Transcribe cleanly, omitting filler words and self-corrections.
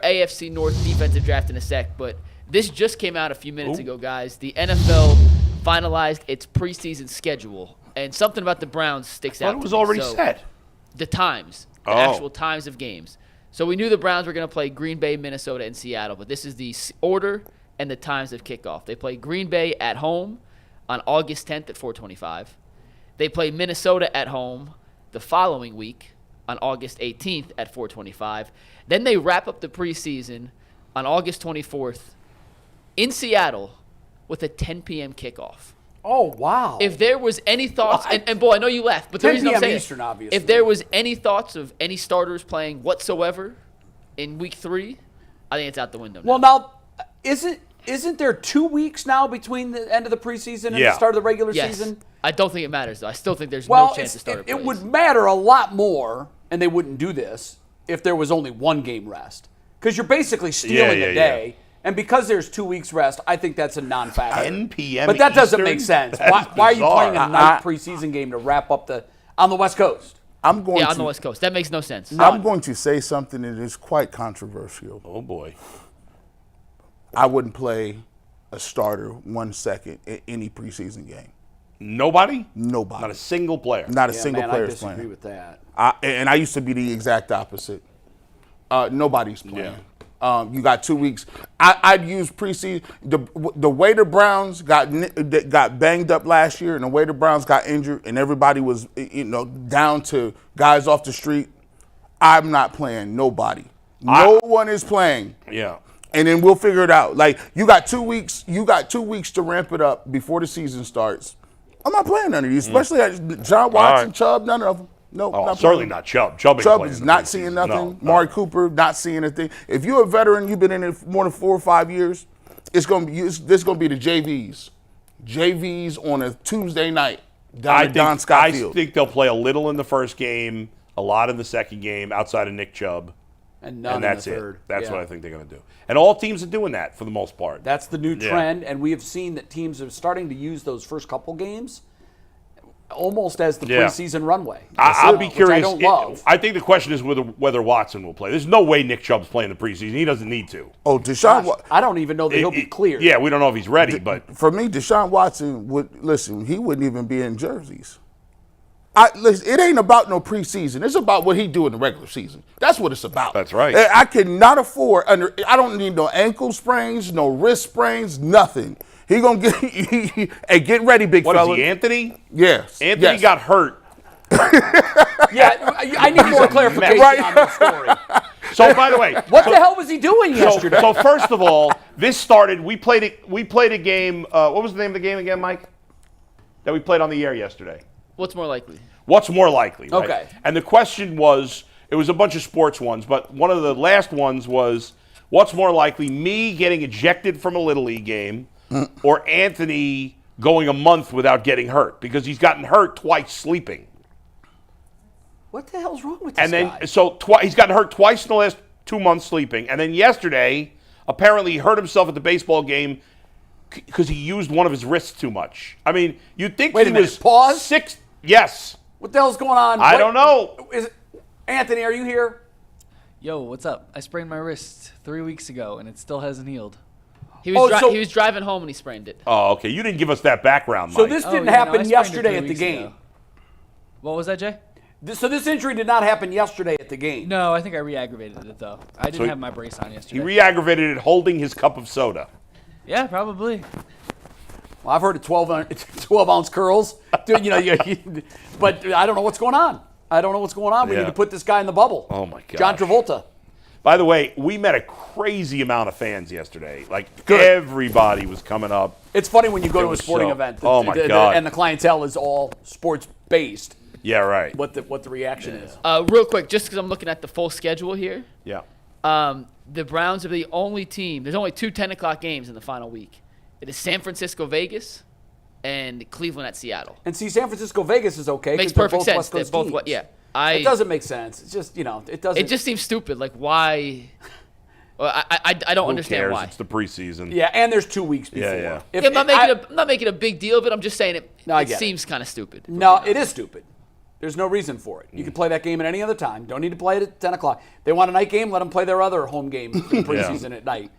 AFC North defensive draft in a sec, but this just came out a few minutes ago, guys. The NFL finalized its preseason schedule, and something about the Browns sticks out. It was already set. The times, the actual times of games. So we knew the Browns were going to play Green Bay, Minnesota, and Seattle, but this is the order and the times of kickoff. They play Green Bay at home on August 10th at 4:25. They play Minnesota at home the following week on August 18th at 4:25. Then they wrap up the preseason on August 24th in Seattle with a 10 p.m. kickoff. Oh, wow. If there was any thoughts, and boy, I know you laughed, but the reason I'm saying Eastern, obviously. If there was any thoughts of any starters playing whatsoever in week 3, I think it's out the window now. Well, now, isn't there 2 weeks now between the end of the preseason and the start of the regular season? I don't think it matters, though. I still think there's no chance to start it would matter a lot more, and they wouldn't do this, if there was only one game rest. Because you're basically stealing a day. And because there's 2 weeks rest, I think that's a non-factor. 10 p.m. But that doesn't Eastern? make sense. That Why are is you playing a bizarre. night preseason game to wrap up on the West Coast? I'm going on the West Coast. That makes no sense. I'm going to say something that is quite controversial. Oh, boy. I wouldn't play a starter 1 second in any preseason game. Nobody? Nobody. Not a single player. Not a single player is I disagree playing. with that. And I used to be the exact opposite. Nobody's playing. You got 2 weeks. I'd use preseason. The way the Browns got banged up last year, and the way the Browns got injured, and everybody was down to guys off the street. I'm not playing nobody. No one is playing. Yeah. And then we'll figure it out. Like you got 2 weeks. You got 2 weeks to ramp it up before the season starts. I'm not playing none of these, especially John Watson, Chubb, none of them. No, certainly not Chubb. Chubb is not seeing nothing. No. Mari Cooper not seeing a thing. If you're a veteran, you've been in it more than 4 or 5 years. This gonna be the JVs. JVs on a Tuesday night down at Don Scott Field. I think they'll play a little in the first game, a lot in the second game, outside of Nick Chubb, and none that's in the it. third. That's what I think they're going to do. And all teams are doing that for the most part. That's the new trend, and we have seen that teams are starting to use those first couple games almost as the preseason runway. I'll be curious. I don't love. I think the question is whether Watson will play. There's no way Nick Chubb's playing the preseason. He doesn't need to. Oh, Deshaun. I don't even know that he'll be cleared. Yeah, we don't know if he's ready, but for me, Deshaun Watson he wouldn't even be in jerseys. Listen, it ain't about no preseason. It's about what he do in the regular season. That's what it's about. That's right. I cannot afford I don't need no ankle sprains, no wrist sprains, nothing. He gonna get hey, get ready, big fella. What is he, Anthony? Yes. Anthony got hurt. I need more clarification on the story. So, by the way, what the hell was he doing yesterday? So first of all, this started. We played a game. What was the name of the game again, Mike? That we played on the air yesterday. What's more likely? What's more likely? Right? Okay. And the question was, it was a bunch of sports ones, but one of the last ones was, what's more likely, me getting ejected from a Little League game or Anthony going a month without getting hurt? Because he's gotten hurt twice sleeping. What the hell's wrong with this guy? So he's gotten hurt twice in the last 2 months sleeping. And then yesterday, apparently he hurt himself at the baseball game because he used one of his wrists too much. I mean, you'd think Wait a minute, pause? 6. Yes. What the hell's going on? I don't know. Anthony, are you here? Yo, what's up? I sprained my wrist 3 weeks ago, and it still hasn't healed. He was driving home and he sprained it. Oh, okay. You didn't give us that background, Mike. So this didn't happen yesterday at the game. Ago. What was that, Jay? So this injury did not happen yesterday at the game. No, I think I re-aggravated it, though. I didn't have my brace on yesterday. He re-aggravated it holding his cup of soda. Yeah, probably. Well, I've heard of 12-ounce curls. Dude, but I don't know what's going on. We need to put this guy in the bubble. Oh, my God. John Travolta. By the way, we met a crazy amount of fans yesterday. Everybody was coming up. It's funny when you go to a sporting event. Oh, my God. And the clientele is all sports-based. Yeah, right. What the reaction is. Real quick, just because I'm looking at the full schedule here. Yeah. The Browns are the only team. There's only 2 10 o'clock games in the final week. It is San Francisco, Vegas, and Cleveland at Seattle. And see, San Francisco, Vegas is okay. Makes perfect sense. West Coast teams. It doesn't make sense. It's just, it doesn't. It just seems stupid. Like, why? Well, I don't understand cares? why. It's the preseason. Yeah, and there's 2 weeks before. Yeah. I'm not making a big deal of it. I'm just saying it seems kind of stupid. No, it is stupid. There's no reason for it. You can play that game at any other time. Don't need to play it at 10 o'clock. They want a night game, let them play their other home game in preseason at night.